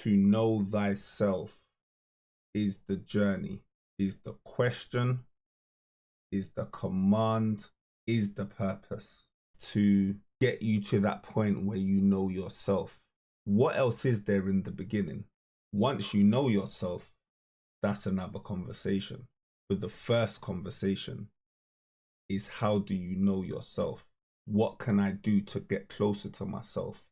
To know thyself is the journey, is the question, is the command, is the purpose to get you to that point where you know yourself. What else is there in the beginning? Once you know yourself, that's another conversation. But the first conversation is, how do you know yourself? What can I do to get closer to myself?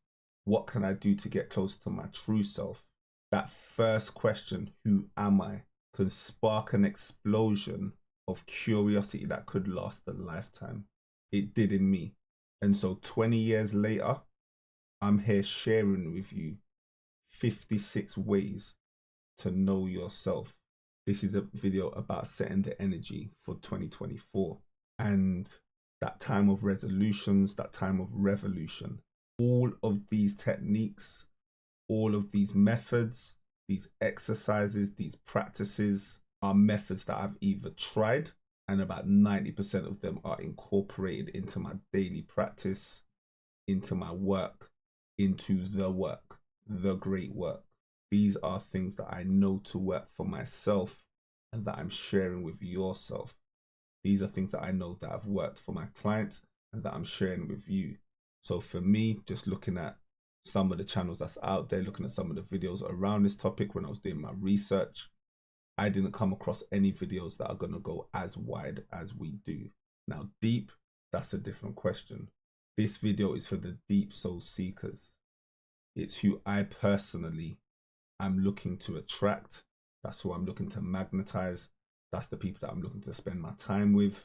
What can I do to get closer to my true self? That first question, who am I, can spark an explosion of curiosity that could last a lifetime. It did in me. And so 20 years later, I'm here sharing with you 56 ways to know yourself. This is a video about setting the energy for 2024 and that time of resolutions, that time of revolution. All of these techniques, all of these methods, these exercises, these practices are methods that I've either tried, and about 90% of them are incorporated into my daily practice, into my work, into the work, the great work. These are things that I know to work for myself and that I'm sharing with yourself. These are things that I know that have worked for my clients and that I'm sharing with you. So for me, just looking at some of the channels that's out there, looking at some of the videos around this topic when I was doing my research, I didn't come across any videos that are going to go as wide as we do. Now, deep, that's a different question. This video is for the deep soul seekers. It's who I personally am looking to attract. That's who I'm looking to magnetize. That's the people that I'm looking to spend my time with.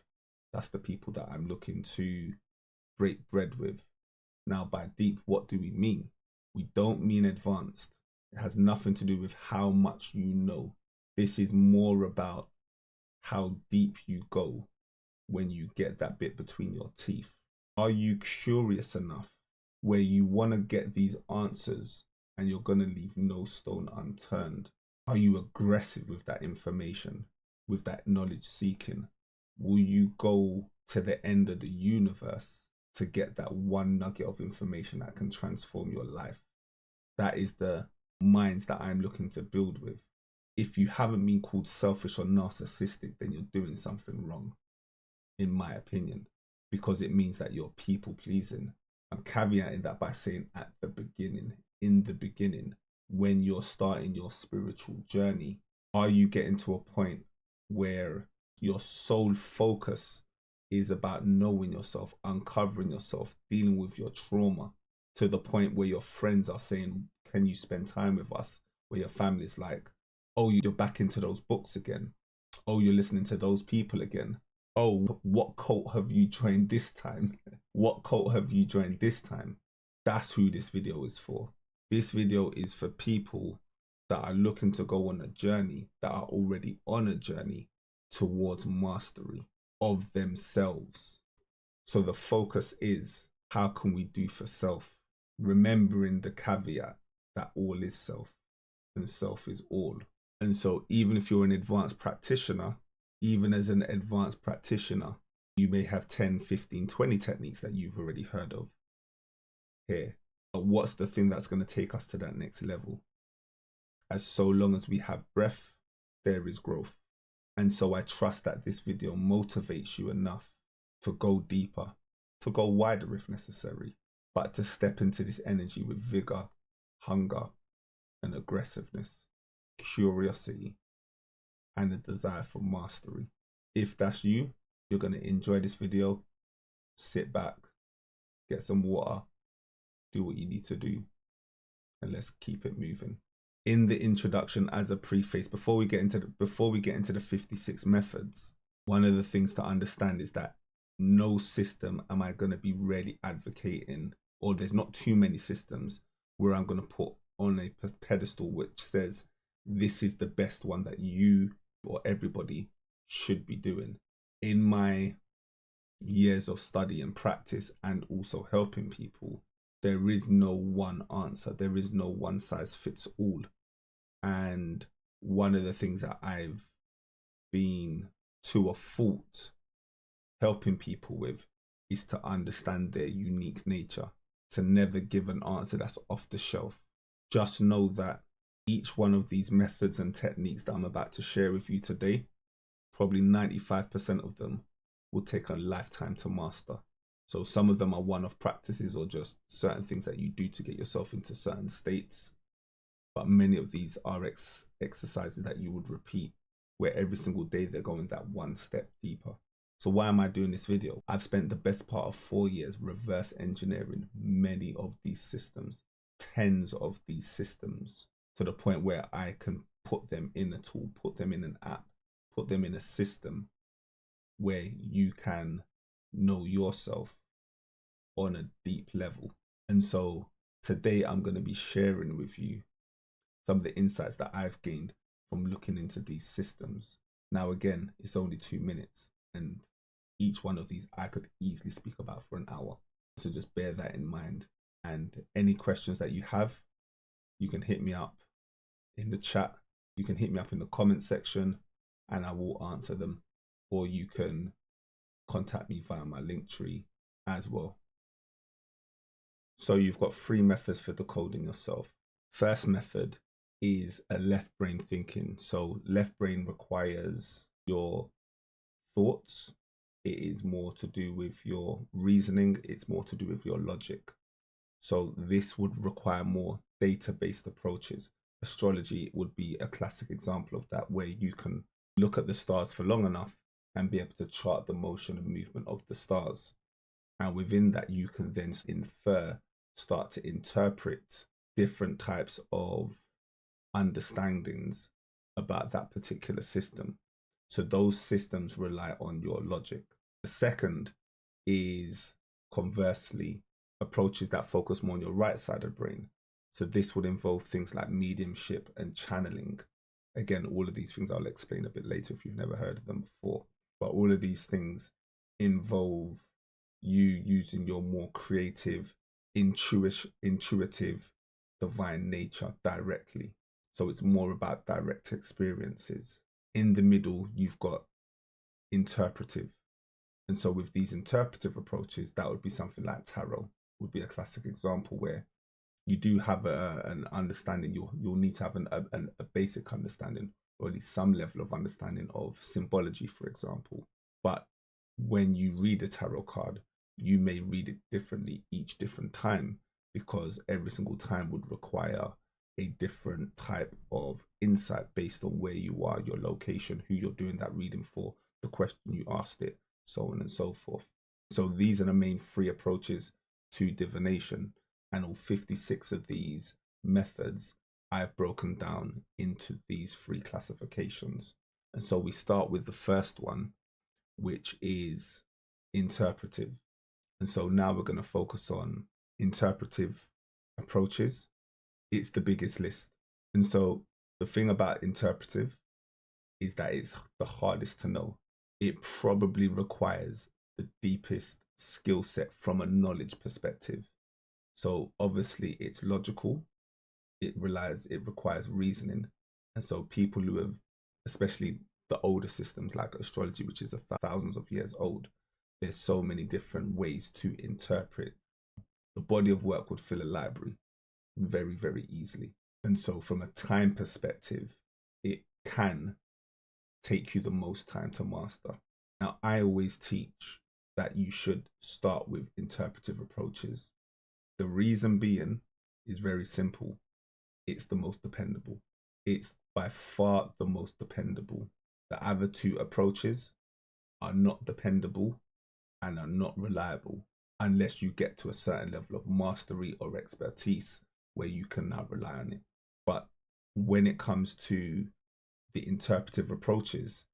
That's the people that I'm looking to break bread with. Now, by deep, what do we mean? We don't mean advanced. It has nothing to do with how much you know. This is more about how deep you go when you get that bit between your teeth. Are you curious enough where you want to get these answers and you're going to leave no stone unturned? Are you aggressive with that information, with that knowledge seeking? Will you go to the end of the universe to get that one nugget of information that can transform your life? That is the minds that I'm looking to build with. If you haven't been called selfish or narcissistic, then you're doing something wrong, in my opinion, because it means that you're people pleasing. I'm caveating that by saying at the beginning, in the beginning, when you're starting your spiritual journey, are you getting to a point where your sole focus is about knowing yourself, uncovering yourself, dealing with your trauma, to the point where your friends are saying, can you spend time with us? Where your family's like, oh, you're back into those books again. Oh, you're listening to those people again. Oh, what cult have you joined this time? What cult have you joined this time? That's who this video is for. This video is for people that are looking to go on a journey, that are already on a journey towards mastery of themselves. So the focus is, how can we do for self? Remembering the caveat that all is self and self is all. And so even if you're an advanced practitioner, even as an advanced practitioner, you may have 10, 15, 20 techniques that you've already heard of here. But what's the thing that's going to take us to that next level? As so long as we have breath, there is growth. And so I trust that this video motivates you enough to go deeper, to go wider if necessary, but to step into this energy with vigor, hunger, and aggressiveness, curiosity, and a desire for mastery. If that's you, you're going to enjoy this video. Sit back, get some water, do what you need to do, and let's keep it moving. In the introduction, as a preface, before we get into the 56 methods, one of the things to understand is that no system am I going to be really advocating, or there's not too many systems where I'm going to put on a pedestal which says this is the best one that you or everybody should be doing. In my years of study and practice, and also helping people, there is no one answer. There is no one size fits all. And one of the things that I've been to a fault helping people with is to understand their unique nature, to never give an answer that's off the shelf. Just know that Each one of these methods and techniques that I'm about to share with you today, probably 95% of them will take a lifetime to master. So some of them are one-off practices or just certain things that you do to get yourself into certain states. But many of these are exercises that you would repeat, where every single day they're going that one step deeper. So why am I doing this video? I've spent the best part of 4 years reverse engineering many of these systems, tens of these systems, to the point where I can put them in a tool, put them in an app, put them in a system where you can know yourself on a deep level. And so today I'm going to be sharing with you some of the insights that I've gained from looking into these systems. Now, again, it's only 2 minutes, and each one of these I could easily speak about for an hour. So just bear that in mind. And any questions that you have, you can hit me up in the chat. You can hit me up in the comment section and I will answer them. Or you can contact me via my link tree as well. So you've got 3 methods for decoding yourself. First method is a left brain thinking. So left brain requires your thoughts. It is more to do with your reasoning. It's more to do with your logic. So this would require more data-based approaches. Astrology would be a classic example of that, where you can look at the stars for long enough and be able to chart the motion and movement of the stars. And within that, you can then start to interpret different types of understandings about that particular system. So those systems rely on your logic. The second is, conversely, approaches that focus more on your right side of the brain. So this would involve things like mediumship and channeling. Again, all of these things I'll explain a bit later if you've never heard of them before. But all of these things involve you using your more creative, intuitive, divine nature directly. So it's more about direct experiences. In the middle, you've got interpretive. And so with these interpretive approaches, that would be something like tarot, would be a classic example, where you do have an understanding. You'll need to have a basic understanding, or at least some level of understanding of symbology, for example. But when you read a tarot card, you may read it differently each different time, because every single time would require a different type of insight based on where you are, your location, who you're doing that reading for, the question you asked it, so on and so forth. So these are the main 3 approaches to divination, and all 56 of these methods I've broken down into these 3 classifications. And so we start with the first one, which is interpretive. And so now we're going to focus on interpretive approaches. It's the biggest list. And so the thing about interpretive is that it's the hardest to know. It probably requires the deepest skill set from a knowledge perspective. So obviously it's logical. It requires reasoning. And so people who have, especially the older systems like astrology, which is thousands of years old, there's so many different ways to interpret. The body of work would fill a library very, very easily. And so from a time perspective, it can take you the most time to master. Now, I always teach that you should start with interpretive approaches. The reason being is very simple. It's the most dependable. It's by far the most dependable. The other 2 approaches are not dependable and are not reliable unless you get to a certain level of mastery or expertise where you can now rely on it. But when it comes to the interpretive approaches,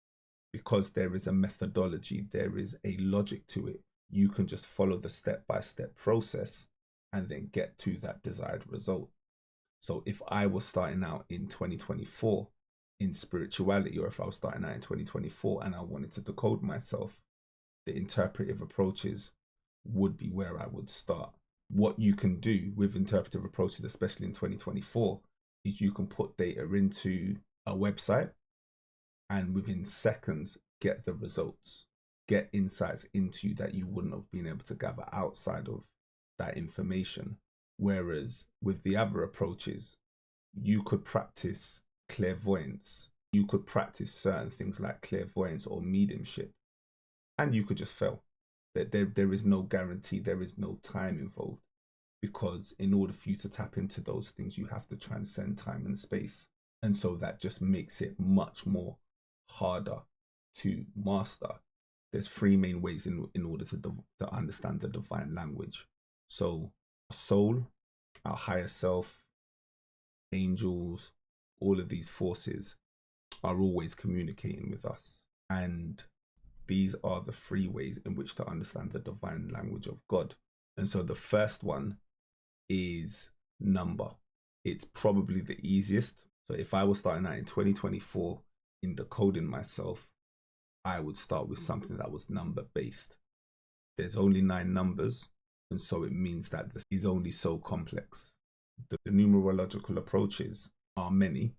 because there is a methodology, there is a logic to it, you can just follow the step-by-step process and then get to that desired result. So if I was starting out in 2024 in spirituality, or if I was starting out in 2024 and I wanted to decode myself, the interpretive approaches would be where I would start. What you can do with interpretive approaches, especially in 2024, is you can put data into a website and within seconds get the results, get insights into you that you wouldn't have been able to gather outside of that information. Whereas with the other approaches, you could practice clairvoyance. You could practice certain things like clairvoyance or mediumship, and you could just fail. There is no guarantee, there is no time involved, because in order for you to tap into those things, you have to transcend time and space. And so that just makes it much more harder to master. There's three main ways in order to understand the divine language. So soul, our higher self, angels, all of these forces are always communicating with us. And these are the three ways in which to understand the divine language of God. And so the first one is number. It's probably the easiest. So if I was starting out in 2024 in decoding myself, I would start with something that was number based. There's only 9 numbers, and so it means that this is only so complex. The numerological approaches are many,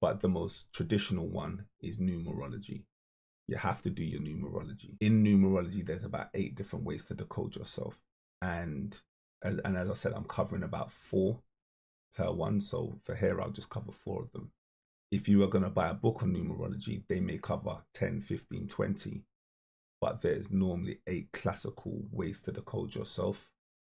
but the most traditional one is numerology. You have to do your numerology. In numerology, there's about 8 different ways to decode yourself. And as I said, I'm covering about 4 per one. So for here, I'll just cover 4 of them. If you are going to buy a book on numerology, they may cover 10, 15, 20. But there's normally 8 classical ways to decode yourself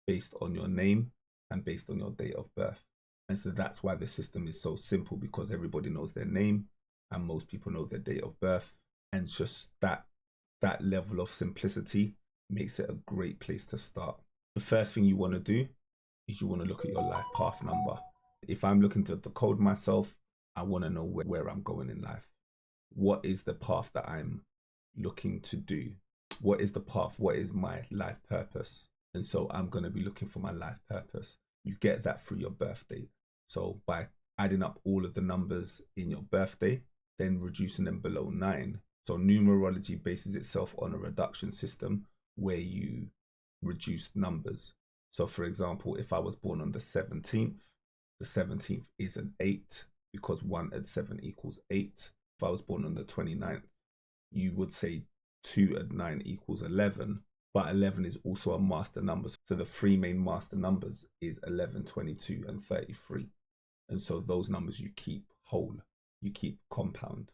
based on your name and based on your date of birth. And so that's why the system is so simple, because everybody knows their name and most people know their date of birth. And just that level of simplicity makes it a great place to start. The first thing you want to do is you want to look at your life path number. If I'm looking to decode myself, I want to know where I'm going in life. What is the path that I'm looking to do? What is the path? What is my life purpose? And so I'm going to be looking for my life purpose. You get that through your birthday. So by adding up all of the numbers in your birthday, then reducing them below 9. So numerology bases itself on a reduction system where you reduce numbers. So for example, if I was born on the 17th is an 8, because 1 add 7 equals 8. If I was born on the 29th, you would say 2 add 9 equals 11, but 11 is also a master number. So the 3 main master numbers is 11, 22, and 33. And so those numbers you keep whole, you keep compound,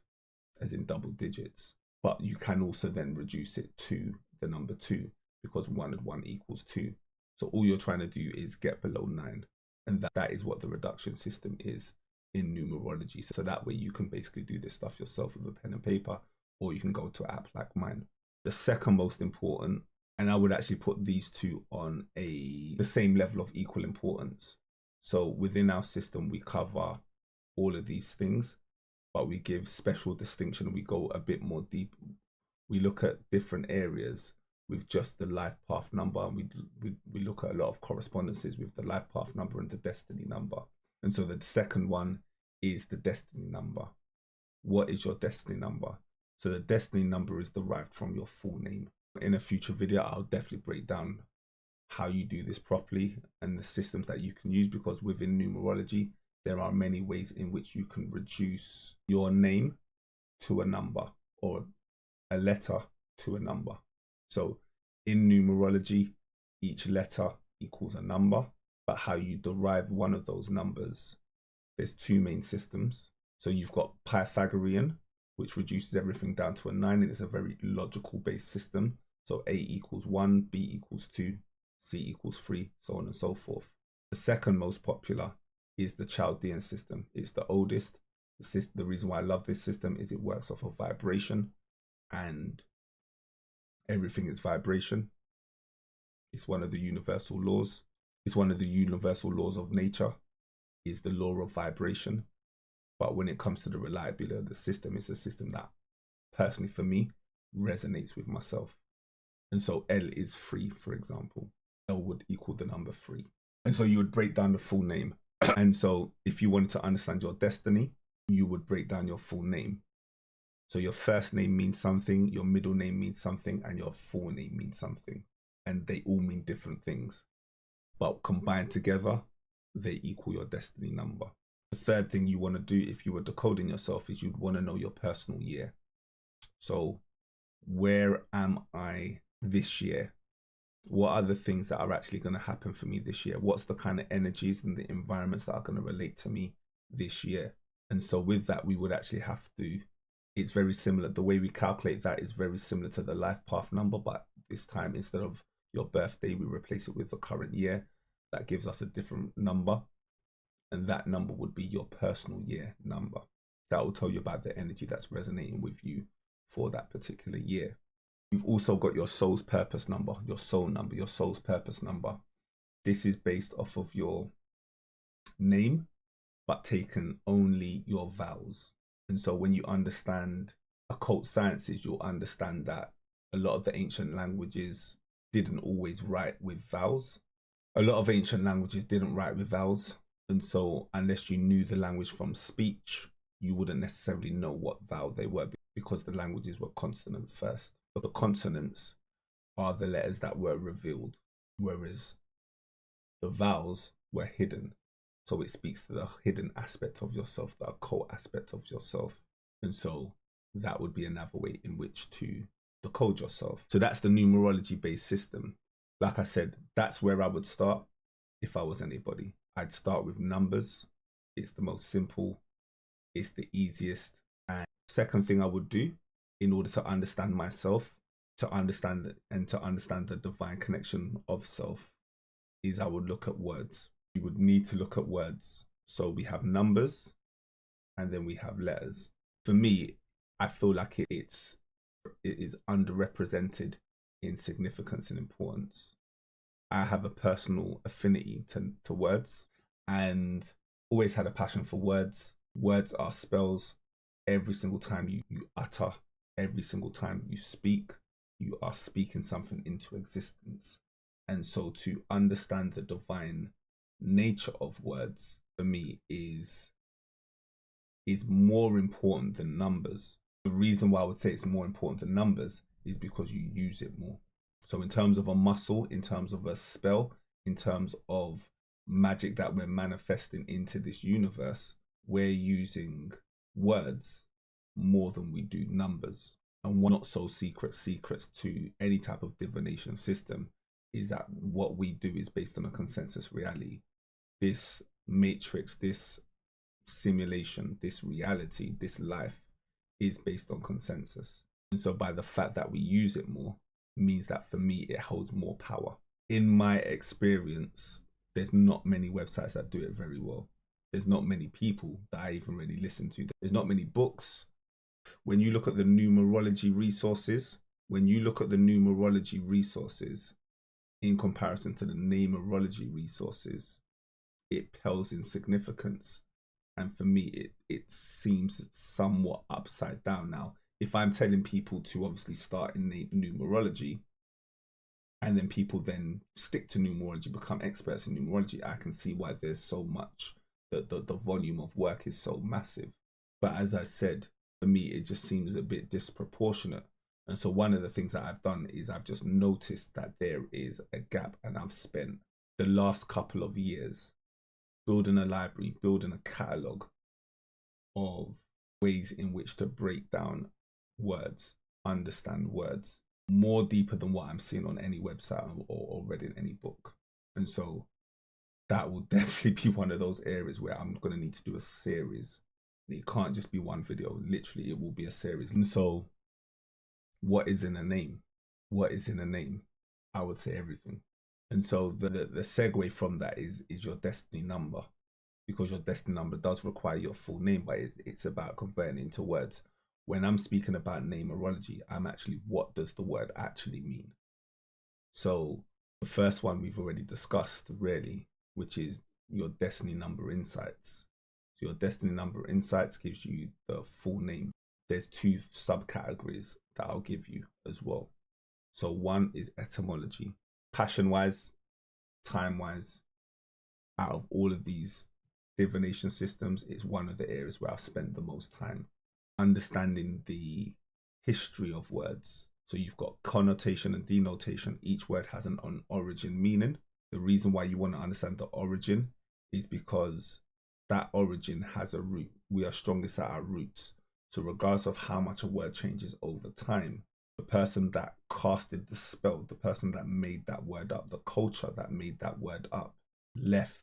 as in double digits. But you can also then reduce it to the number 2, because 1 add 1 equals 2. So all you're trying to do is get below 9. And that is what the reduction system is in numerology. So that way you can basically do this stuff yourself with a pen and paper, or you can go to an app like mine. The second most important, and I would actually put these two on the same level of equal importance. So within our system, we cover all of these things, but we give special distinction. We go a bit more deep. We look at different areas with just the life path number. We look at a lot of correspondences with the life path number and the destiny number. And so the second one is the destiny number. What is your destiny number? So the destiny number is derived from your full name. In a future video, I'll definitely break down how you do this properly and the systems that you can use, because within numerology, there are many ways in which you can reduce your name to a number or a letter to a number. So in numerology, each letter equals a number, but how you derive one of those numbers, there's 2 main systems. So you've got Pythagorean, which reduces everything down to a 9, and it's a very logical based system. So A equals 1, B equals 2, C equals 3, so on and so forth. The second most popular is the Chaldean system. It's the oldest. The reason why I love this system is it works off of vibration, and everything is vibration. It's one of the universal laws. It's one of the universal laws of nature, is the law of vibration. But when it comes to the reliability of the system, it's a system that personally for me resonates with myself. And so L is 3, for example. L would equal the number 3. And so you would break down the full name. And so if you wanted to understand your destiny, you would break down your full name. So your first name means something, your middle name means something, and your full name means something. And they all mean different things. But combined together, they equal your destiny number. The third thing you want to do if you were decoding yourself is you'd want to know your personal year. So where am I this year? What are the things that are actually going to happen for me this year? What's the kind of energies and the environments that are going to relate to me this year? And so with that, we would actually have to, it's very similar. The way we calculate that is very similar to the life path number, but this time instead of your birthday, we replace it with the current year. That gives us a different number. And that number would be your personal year number. That will tell you about the energy that's resonating with you for that particular year. You've also got your soul's purpose number, your soul number, your soul's purpose number. This is based off of your name, but taken only your vowels. And so when you understand occult sciences, you'll understand that a lot of the ancient languages didn't always write with vowels. A lot of ancient languages didn't write with vowels. And so unless you knew the language from speech, you wouldn't necessarily know what vowel they were because the languages were consonant first. But the consonants are the letters that were revealed, whereas the vowels were hidden. So it speaks to the hidden aspect of yourself, the occult aspect of yourself. And so that would be another way in which to decode yourself. So that's the numerology based system. Like I said, that's where I would start if I was anybody. I'd start with numbers. It's the most simple, it's the easiest. And second thing I would do in order to understand myself, to understand the divine connection of self, is I would look at words. You would need to look at words. So we have numbers and then we have letters. For me, I feel like it is underrepresented in significance and importance. I have a personal affinity to words and always had a passion for words. Words are spells. Every single time you utter, every single time you speak, you are speaking something into existence. And so to understand the divine nature of words for me is more important than numbers. The reason why I would say it's more important than numbers is because you use it more. So in terms of a muscle, in terms of a spell, in terms of magic that we're manifesting into this universe, we're using words more than we do numbers. And one not so secrets to any type of divination system is that what we do is based on a consensus reality. This matrix, this simulation, this reality, this life is based on consensus. And so by the fact that we use it more means that for me, it holds more power. In my experience, there's not many websites that do it very well. There's not many people that I even really listen to. There's not many books. When you look at the numerology resources, in comparison to the Namerology resources, it pales in significance. And for me, it seems somewhat upside down now. If I'm telling people to obviously start in numerology, and then people then stick to numerology, become experts in numerology, I can see why there's so much, the volume of work is so massive. But as I said, for me, it just seems a bit disproportionate. And so one of the things that I've done is I've just noticed that there is a gap, and I've spent the last couple of years building a library, building a catalogue of ways in which to break down words, understand words, more deeper than what I'm seeing on any website or read in any book. And so that will definitely be one of those areas where I'm going to need to do a series. It can't just be one video. Literally, it will be a series. And so what is in a name? What is in a name? I would say everything. And so the segue from that is your destiny number, because your destiny number does require your full name, but it's about converting into words. When I'm speaking about Namerology, I'm actually, what does the word actually mean? So the first one we've already discussed, really, which is your destiny number insights. So your destiny number insights gives you the full name. There's two subcategories that I'll give you as well. So one is etymology. Passion-wise, time-wise, out of all of these divination systems, it's one of the areas where I've spent the most time understanding the history of words. So you've got connotation and denotation. Each word has an origin meaning. The reason why you want to understand the origin is because that origin has a root. We are strongest at our roots. So regardless of how much a word changes over time, The person that casted the spell, the person that made that word up, the culture that made that word up, left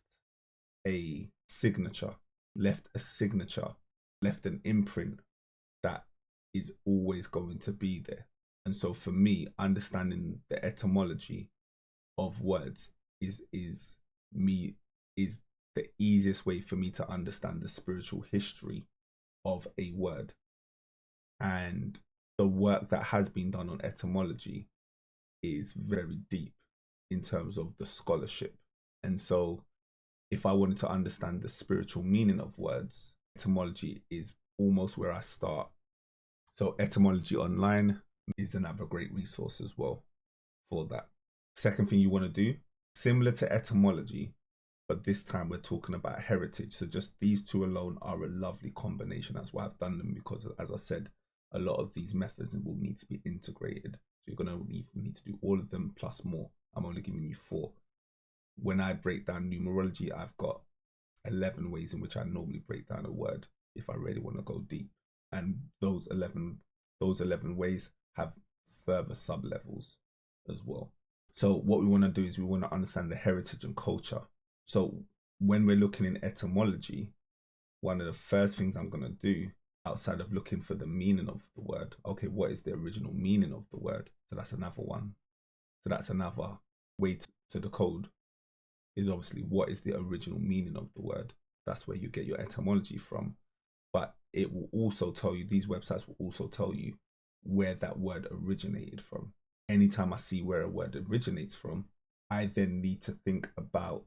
a signature, left a signature, left an imprint that is always going to be there. And so for me, understanding the etymology of words is the easiest way for me to understand the spiritual history of a word. And the work that has been done on etymology is very deep in terms of the scholarship. And so if I wanted to understand the spiritual meaning of words, etymology is almost where I start. So Etymology Online is another great resource as well for that. Second thing you want to do, similar to etymology, but this time we're talking about heritage. So just these two alone are a lovely combination. That's why I've done them, because as I said, a lot of these methods will need to be integrated. So you're going to need to do all of them plus more. I'm only giving you 4. When I break down numerology, I've got 11 ways in which I normally break down a word if I really want to go deep. And those 11 ways have further sub levels as well. So what we want to do is we want to understand the heritage and culture. So when we're looking in etymology, one of the first things I'm going to do, outside of looking for the meaning of the word, okay, what is the original meaning of the word? So that's another one. So that's another way to decode, is obviously what is the original meaning of the word. That's where you get your etymology from. But it will also tell you, these websites will also tell you where that word originated from. Anytime I see where a word originates from, I then need to think about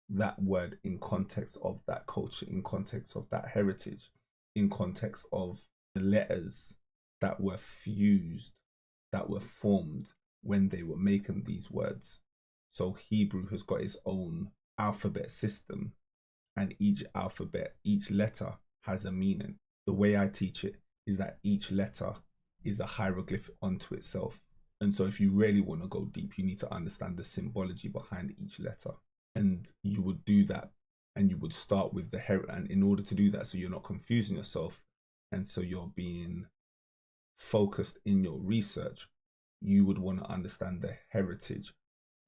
that word in context of that culture, in context of that heritage, in context of the letters that were fused, that were formed when they were making these words. So Hebrew has got its own alphabet system, and each alphabet, each letter has a meaning. The way I teach it is that each letter is a hieroglyph unto itself. And so if you really want to go deep, you need to understand the symbology behind each letter. And you would do that, and you would start with the heritage. And in order to do that, so you're not confusing yourself, and so you're being focused in your research, you would want to understand the heritage,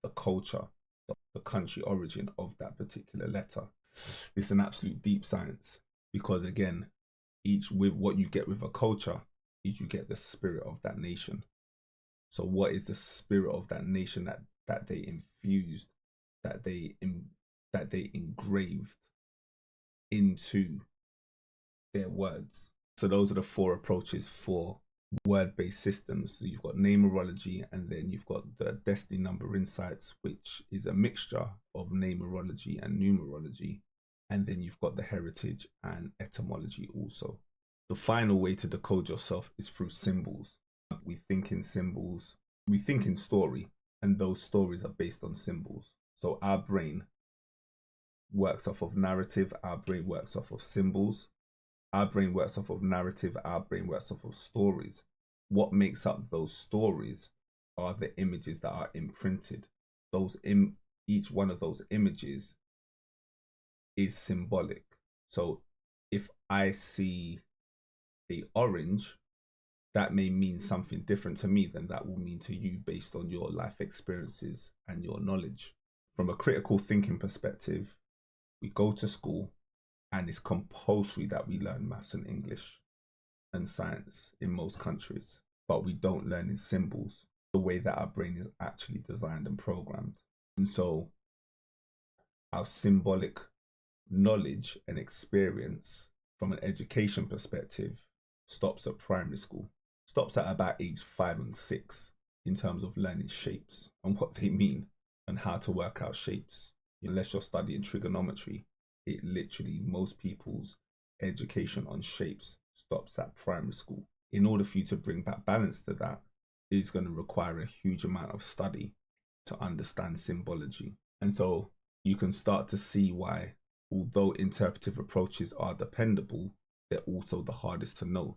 the culture, the country origin of that particular letter. It's an absolute deep science, because again, with what you get with a culture is you get the spirit of that nation. So what is the spirit of that nation that they infused, that they engraved into their words? So those are the 4 approaches for word-based systems. So you've got Namerology, and then you've got the Destiny Number Insights, which is a mixture of Namerology and Numerology. And then you've got the heritage and etymology also. The final way to decode yourself is through symbols. We think in symbols, we think in story, and those stories are based on symbols. So our brain works off of narrative, our brain works off of symbols, our brain works off of narrative, our brain works off of stories. What makes up those stories are the images that are imprinted. Each one of those images is symbolic. So if I see a orange, that may mean something different to me than that will mean to you based on your life experiences and your knowledge. From a critical thinking perspective, we go to school and it's compulsory that we learn maths and English and science in most countries, but we don't learn in symbols, the way that our brain is actually designed and programmed. And so our symbolic knowledge and experience from an education perspective stops at primary school, stops at about age 5 and 6 in terms of learning shapes and what they mean and how to work out shapes. Unless you're studying trigonometry, it literally, most people's education on shapes stops at primary school. In order for you to bring back balance to that, it's going to require a huge amount of study to understand symbology. And so you can start to see why, although interpretive approaches are dependable, they're also the hardest to know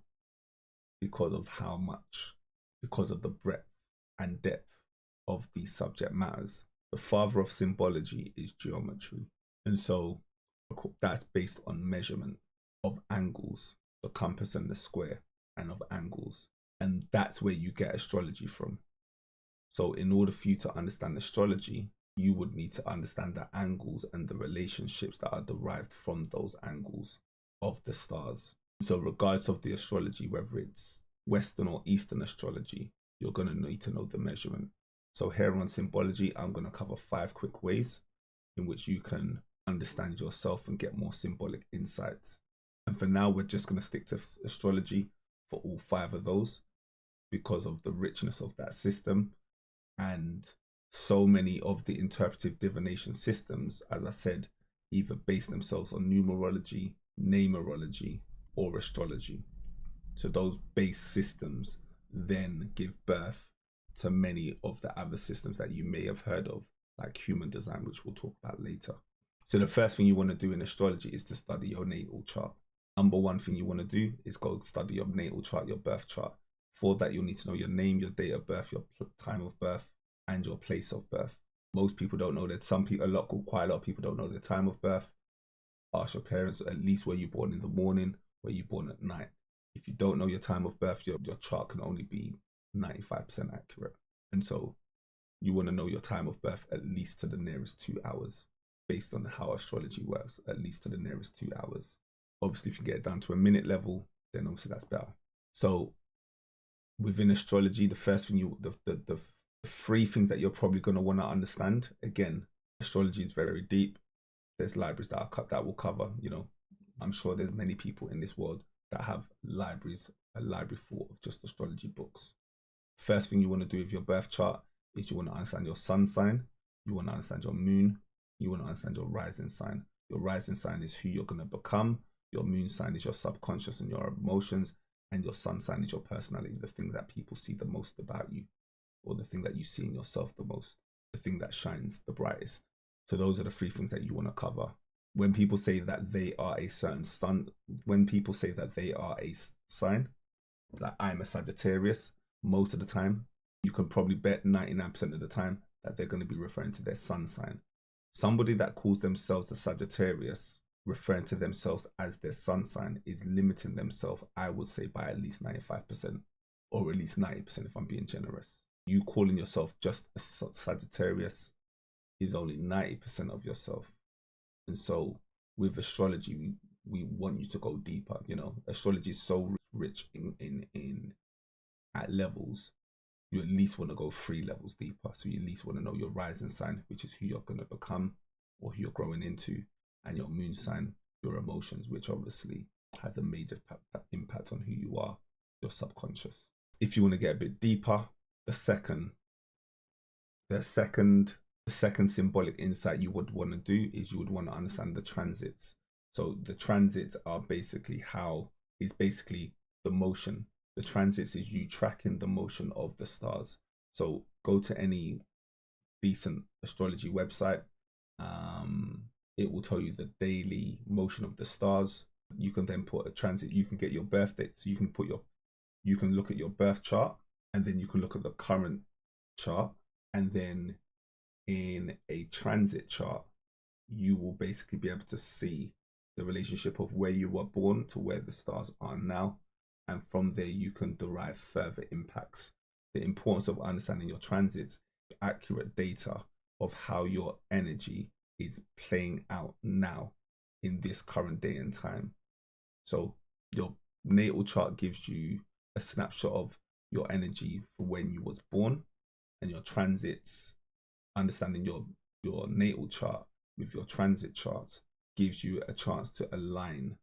because of the breadth and depth of these subject matters. The father of symbology is geometry. And so that's based on measurement of angles, the compass and the square, and of angles. And that's where you get astrology from. So in order for you to understand astrology, you would need to understand the angles and the relationships that are derived from those angles of the stars. So regardless of the astrology, whether it's Western or Eastern astrology, you're going to need to know the measurement. So here on symbology, I'm going to cover 5 quick ways in which you can understand yourself and get more symbolic insights. And for now, we're just going to stick to astrology for all 5 of those because of the richness of that system. And so many of the interpretive divination systems, as I said, either base themselves on numerology, Namerology, or astrology. So those base systems then give birth to many of the other systems that you may have heard of, like human design, which we'll talk about later. So the first thing you want to do in astrology is to study your natal chart. Number 1 thing you want to do is go study your natal chart, your birth chart. For that, you'll need to know your name, your date of birth, your time of birth, and your place of birth. Most people don't know that. Quite a lot of people don't know their time of birth. Ask your parents, at least were you born in the morning, were you born at night. If you don't know your time of birth, your chart can only be 95% accurate. And so you want to know your time of birth at least to the nearest 2 hours, based on how astrology works, at least to the nearest 2 hours. Obviously, if you get it down to a minute level, then obviously that's better. So within astrology, the first thing the 3 things that you're probably going to want to understand, again, astrology is very deep. There's libraries that will cover, I'm sure there's many people in this world that have a library full of just astrology books. First thing you want to do with your birth chart is you want to understand your sun sign, you want to understand your moon, you want to understand your rising sign. Your rising sign is who you're going to become, your moon sign is your subconscious and your emotions, and your sun sign is your personality, the thing that people see the most about you, or the thing that you see in yourself the most, the thing that shines the brightest. So those are the 3 things that you want to cover. When people say that they are a certain sign, like I'm a Sagittarius, most of the time, you can probably bet 99% of the time that they're going to be referring to their sun sign. Somebody that calls themselves a Sagittarius, referring to themselves as their sun sign, is limiting themselves, I would say, by at least 95%, or at least 90% if I'm being generous. You calling yourself just a Sagittarius is only 90% of yourself. And so with astrology, we want you to go deeper. Astrology is so rich in at levels. You at least want to go 3 levels deeper. So you at least want to know your rising sign, which is who you're going to become or who you're growing into, and your moon sign, your emotions, which obviously has a major impact on who you are, your subconscious. If you want to get a bit deeper, the second symbolic insight you would want to do is you would want to understand the transits. So the transits are basically the motion. The transits is you tracking the motion of the stars. So go to any decent astrology website. It will tell you the daily motion of the stars. You can then put a transit. You can get your birth date. So you can look at your birth chart, and then you can look at the current chart, and then in a transit chart, you will basically be able to see the relationship of where you were born to where the stars are now. And from there, you can derive further impacts. The importance of understanding your transits, accurate data of how your energy is playing out now in this current day and time. So your natal chart gives you a snapshot of your energy for when you was born, and your transits, understanding your natal chart with your transit charts, gives you a chance to align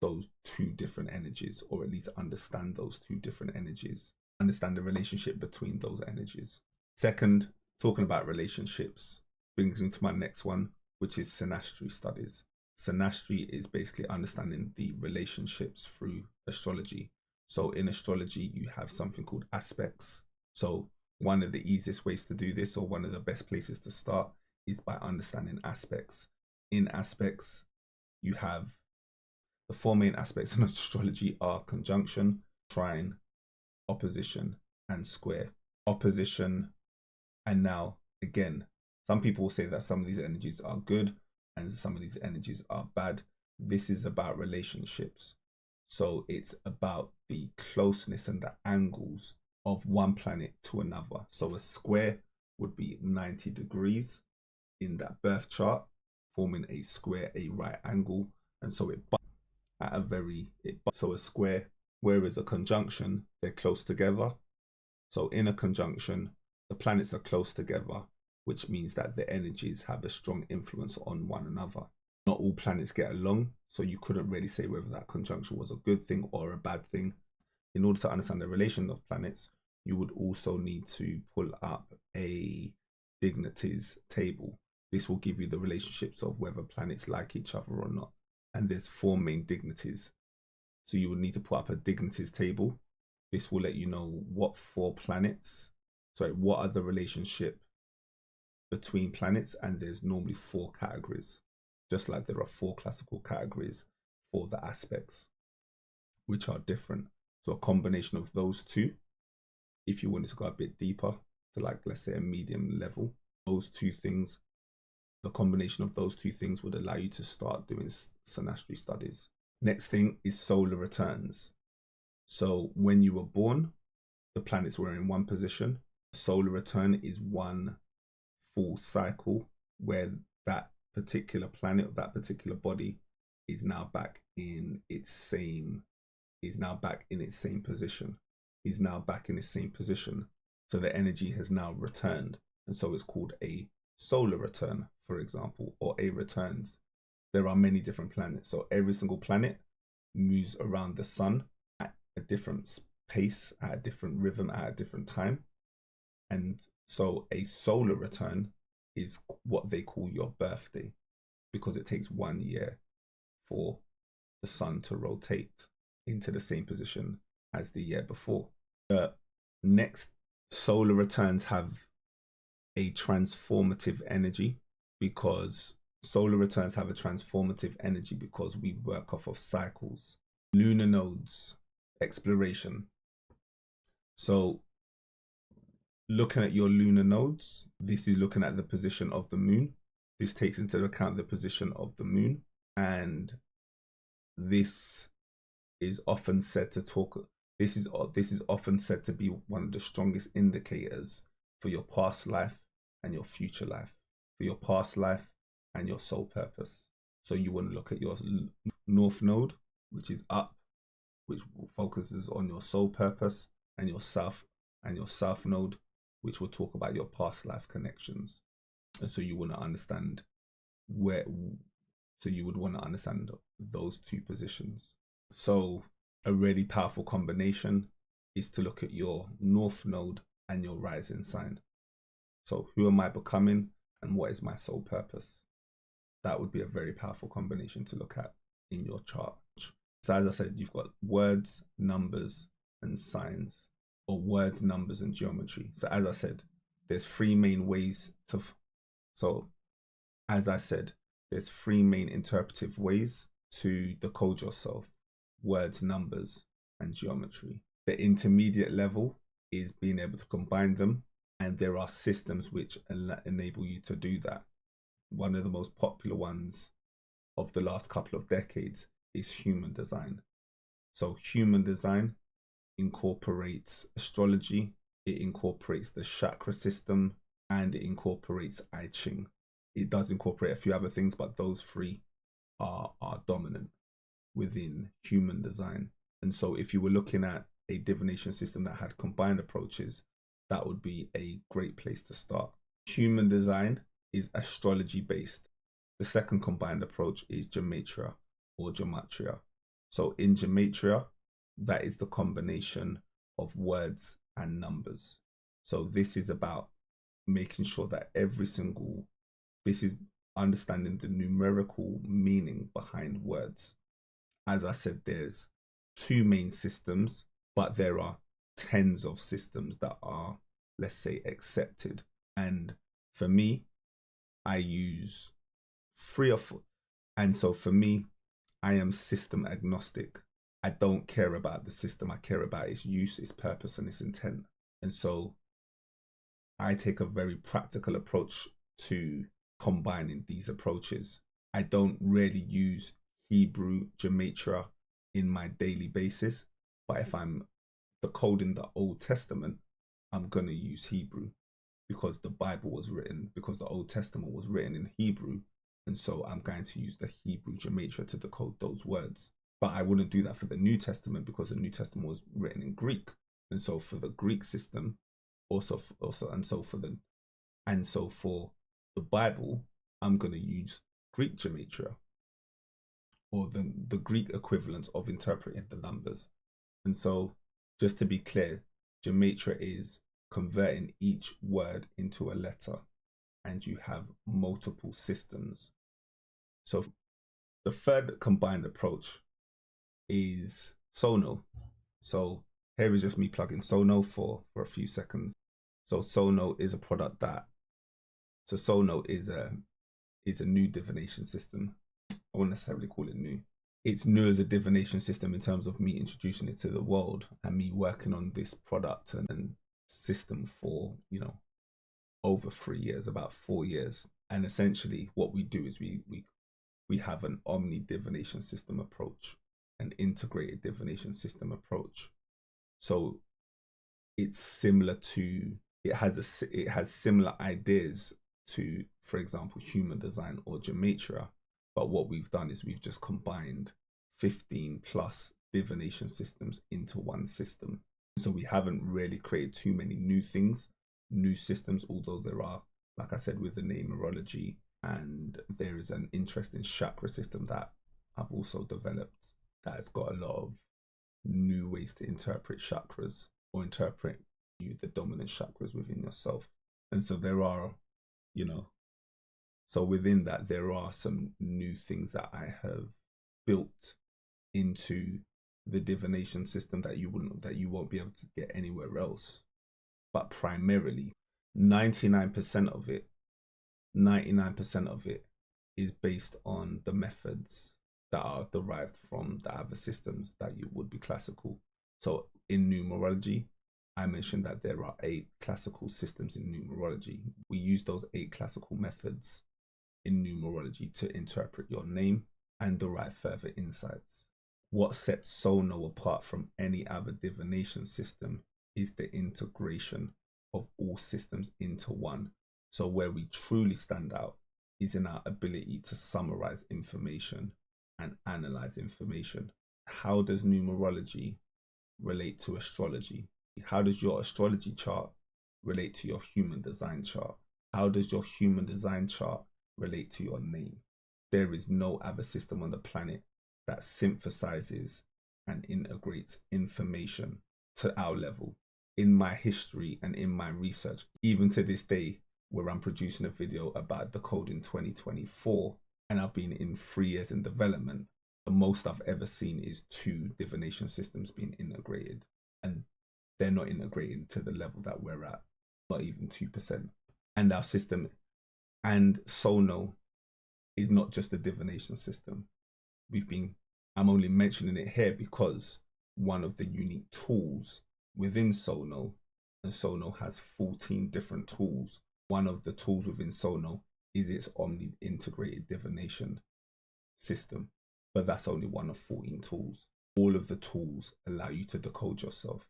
those 2 different energies, or at least understand those 2 different energies, understand the relationship between those energies. Second, talking about relationships brings me to my next one, which is synastry studies. Synastry is basically understanding the relationships through astrology. So in astrology, you have something called aspects. So one of the easiest ways to do this, or one of the best places to start, is by understanding aspects. In aspects, you have the 4 main aspects in astrology are conjunction, trine, opposition, and square. Opposition, and now again, some people will say that some of these energies are good and some of these energies are bad. This is about relationships. So it's about the closeness and the angles of one planet to another. So a square would be 90 degrees in that birth chart, forming a square, a right angle. And so it at a very, so a square, whereas a conjunction, they're close together. So in a conjunction, the planets are close together, which means that the energies have a strong influence on one another. Not all planets get along, so you couldn't really say whether that conjunction was a good thing or a bad thing. In order to understand the relation of planets, you would also need to pull up a dignities table. This will give you the relationships of whether planets like each other or not. And there's 4 main dignities. So you would need to put up a dignities table. This will let you know what 4 planets, what are the relationship between planets, and there's normally 4 categories, just like there are 4 classical categories for the aspects, which are different. So a combination of those 2, if you wanted to go a bit deeper to, like, let's say a medium level, those 2 things, the combination of those 2 things would allow you to start doing synastry studies. Next thing is solar returns. So when you were born, the planets were in one position. Solar return is one full cycle where that particular planet or that particular body is now back in its same position. Is now back in its same position. So the energy has now returned. And so it's called a solar return, for example, or a returns. There are many different planets. So every single planet moves around the sun at a different pace, at a different rhythm, at a different time. And so a solar return is what they call your birthday, because it takes 1 year for the sun to rotate into the same position as the year before. The next solar returns have a transformative energy, because solar returns have a transformative energy because we work off of cycles. Lunar nodes, exploration. So looking at your lunar nodes, this is looking at the position of the moon. This takes into account the position of the moon, and this is often said to talk. This is often said to be one of the strongest indicators for your past life and your future life, for your past life and your soul purpose. So you want to look at your north node, which is up, which focuses on your soul purpose, and your south node, which will talk about your past life connections. And so you want to understand you would want to understand those 2 positions. So a really powerful combination is to look at your north node and your rising sign. So who am I becoming and what is my soul purpose? That would be a very powerful combination to look at in your chart. So as I said, you've got words, numbers, and signs, or words, numbers, and geometry. So as I said, there's 3 main ways to, there's 3 main interpretive ways to decode yourself: words, numbers, and geometry. The intermediate level is being able to combine them, and there are systems which enable you to do that. One of the most popular ones of the last couple of decades is human design. So human design incorporates astrology, it incorporates the chakra system, and it incorporates I Ching. It does incorporate a few other things, but those 3 are dominant within human design. And so if you were looking at a divination system that had combined approaches, that would be a great place to start. Human design is astrology based. The second combined approach is Gematria or Gematria. So in Gematria, that is the combination of words and numbers. So this is about making sure that this is understanding the numerical meaning behind words. As I said, there's 2 main systems, but there are tens of systems that are, let's say, accepted. And for me, I use 3 or 4. And so for me, I am system agnostic. I don't care about the system. I care about its use, its purpose, and its intent. And so I take a very practical approach to combining these approaches. I don't really use Hebrew Gematria in my daily basis. But if I'm decoding the Old Testament, I'm going to use Hebrew, because the Bible was written, because the Old Testament was written in Hebrew. And so I'm going to use the Hebrew Gematria to decode those words. But I wouldn't do that for the New Testament, because the New Testament was written in Greek. And so for the Greek system, and so for the Bible, I'm going to use Greek Gematria, or the Greek equivalents of interpreting the numbers. And so, just to be clear, Gematria is converting each word into a letter, and you have multiple systems. So the third combined approach is Sono. So here is just me plugging Sono for a few seconds. So Sono is a product Sono is a new divination system. I wouldn't necessarily call it new. It's new as a divination system in terms of me introducing it to the world and me working on this product and system for, over 3 years, about 4 years. And essentially what we do is we have an omni divination system approach, an integrated divination system approach. So it's similar to, it has similar ideas to, for example, human design or Gematria. But what we've done is we've just combined 15 plus divination systems into one system. So we haven't really created too many new things, new systems, although there are, like I said, with the Namerology, and there is an interesting chakra system that I've also developed that has got a lot of new ways to interpret chakras, or interpret the dominant chakras within yourself. And so there are, so within that, there are some new things that I have built into the divination system that you won't be able to get anywhere else. But primarily 99% of it is based on the methods that are derived from the other systems that you would be classical. So in numerology, I mentioned that there are 8 classical systems in numerology. We use those 8 classical methods in numerology to interpret your name and derive further insights. What sets Sono apart from any other divination system is the integration of all systems into one. So where we truly stand out is in our ability to summarize information and analyze information. How does numerology relate to astrology? How does your astrology chart relate to your human design chart? How does your human design chart relate to your name? There is no other system on the planet that synthesizes and integrates information to our level. In my history and in my research, even to this day, where I'm producing a video about decoding 2024, and I've been in 3 years in development, the most I've ever seen is 2 divination systems being integrated, and they're not integrated to the level that we're at, not even 2%. And our system, and Sono, is not just a divination system. I'm only mentioning it here because one of the unique tools within Sono, and Sono has 14 different tools. One of the tools within Sono is its omni integrated divination system, but that's only one of 14 tools. All of the tools allow you to decode yourself.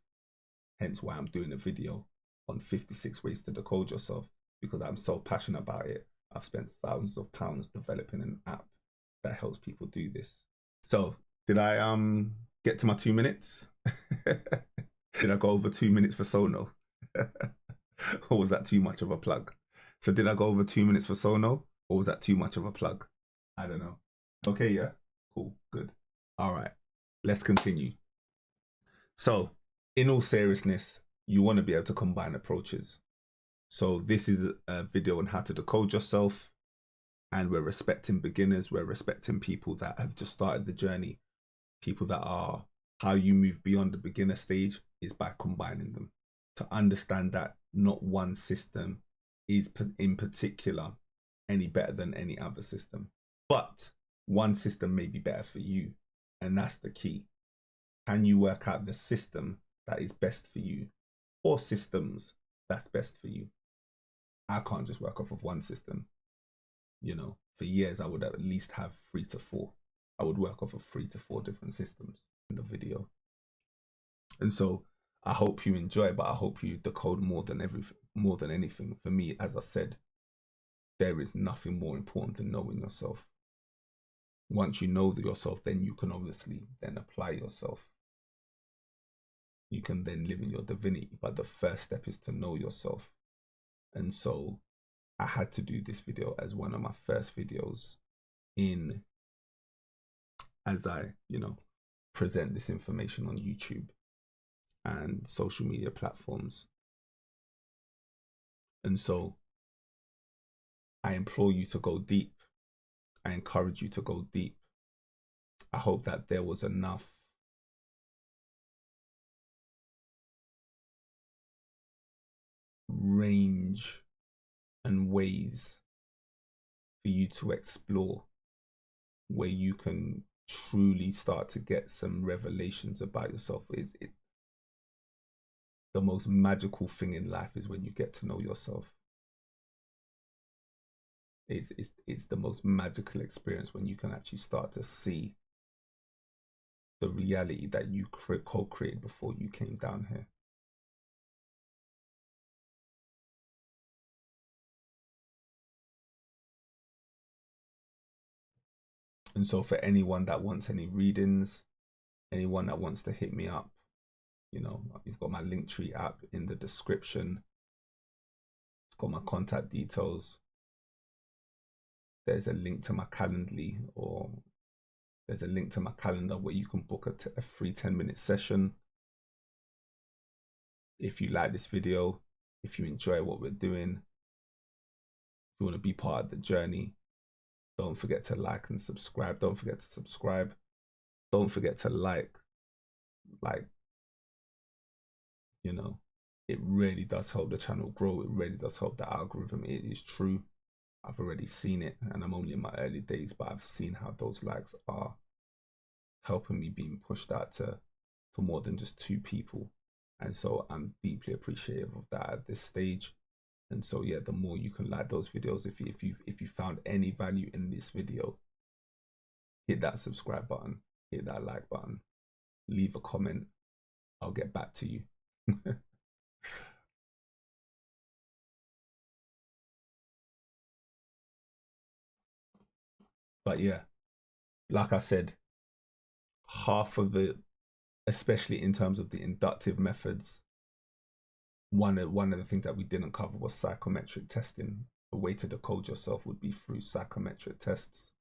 Hence why I'm doing a video on 56 ways to decode yourself, because I'm so passionate about it. I've spent thousands of pounds developing an app that helps people do this. So did I get to my 2 minutes? Did I go over 2 minutes for Sono? Or was that too much of a plug? So did I go over 2 minutes for Sono, or was that too much of a plug? I don't know. Okay, yeah, cool, good. All right, let's continue. So in all seriousness, you want to be able to combine approaches. So this is a video on how to decode yourself, and we're respecting beginners. We're respecting people that have just started the journey. People that are, how you move beyond the beginner stage is by combining them, to understand that not one system is in particular any better than any other system, but one system may be better for you. And that's the key. Can you work out the system that is best for you, or systems that's best for you? I can't just work off of one system. For years I would at least have 3 to 4. I would work off of 3 to 4 different systems in the video. And so I hope you enjoy, but I hope you decode more than anything. For me, as I said, there is nothing more important than knowing yourself. Once you know yourself, then you can obviously then apply yourself. You can then live in your divinity, but the first step is to know yourself. And so I had to do this video as one of my first videos as I, present this information on YouTube and social media platforms. And so I implore you to go deep. I encourage you to go deep. I hope that there was enough range and ways for you to explore, where you can truly start to get some revelations about yourself. The most magical thing in life is when you get to know yourself. It's the most magical experience when you can actually start to see the reality that you co-created before you came down here. And so for anyone that wants any readings, anyone that wants to hit me up, you've got my Linktree app in the description. It's got my contact details. There's a link to my Calendly, or there's a link to my calendar where you can book a free 10-minute session. If you like this video, if you enjoy what we're doing, if you want to be part of the journey, don't forget to like and subscribe. Don't forget to subscribe. Don't forget to like, it really does help the channel grow. It really does help the algorithm. It is true. I've already seen it, and I'm only in my early days, but I've seen how those likes are helping me being pushed out to more than just 2 people. And so I'm deeply appreciative of that at this stage. And so yeah, the more you can like those videos, if you found any value in this video, hit that subscribe button, hit that like button, leave a comment. I'll get back to you. But yeah, like I said, half of it, especially in terms of the inductive methods, one of the things that we didn't cover was psychometric testing. A way to decode yourself would be through psychometric tests.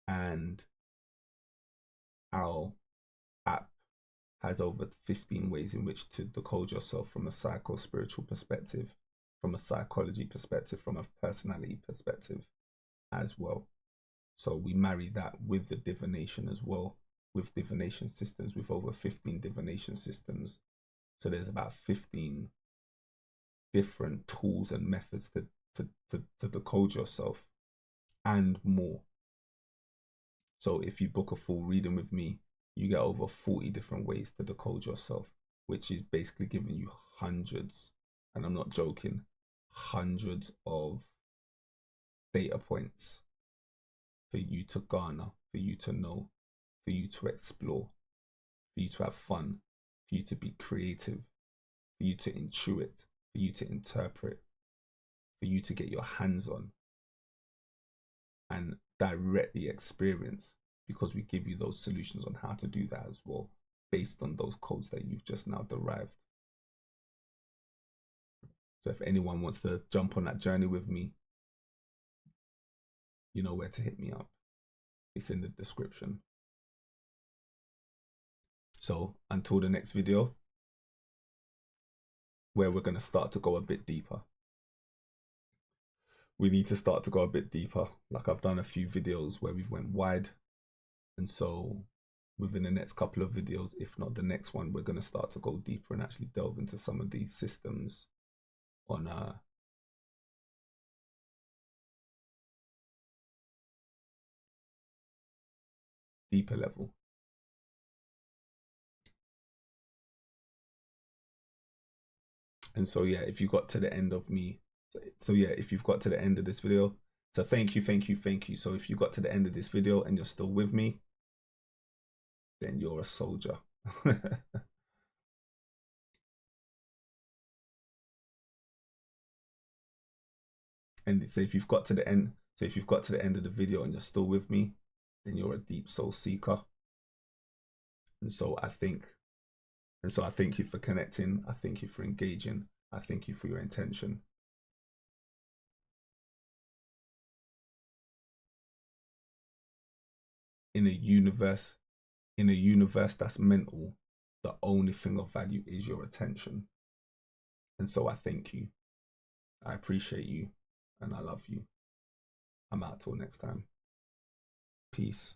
And our app has over 15 ways in which to decode yourself from a psycho-spiritual perspective, from a psychology perspective, from a personality perspective as well. So we marry that with the divination as well, with divination systems, with over 15 divination systems. So there's about 15 different tools and methods to decode yourself and more. So if you book a full reading with me, you get over 40 different ways to decode yourself, which is basically giving you hundreds, and I'm not joking, hundreds of data points for you to garner, for you to know, for you to explore, for you to have fun, for you to be creative, for you to intuit, for you to interpret, for you to get your hands on and directly experience, because we give you those solutions on how to do that as well, based on those codes that you've just now derived. So if anyone wants to jump on that journey with me, you know where to hit me up. It's in the description. So until the next video, where we're going to start to go a bit deeper. We need to start to go a bit deeper. Like I've done a few videos where we've went wide. And so within the next couple of videos, if not the next one, we're going to start to go deeper and actually delve into some of these systems on a deeper level. And so yeah, if you got to the end of me, so yeah, if you've got to the end of this video, So thank you, thank you, thank you. So if you got to the end of this video and you're still with me, then you're a soldier. And so if you've got to the end, so if you've got to the end of the video and you're still with me, then you're a deep soul seeker. And so I think, I thank you for connecting. I thank you for engaging. I thank you for your intention. In a universe that's mental, the only thing of value is your attention. And so I thank you. I appreciate you, and I love you. I'm out till next time. Peace.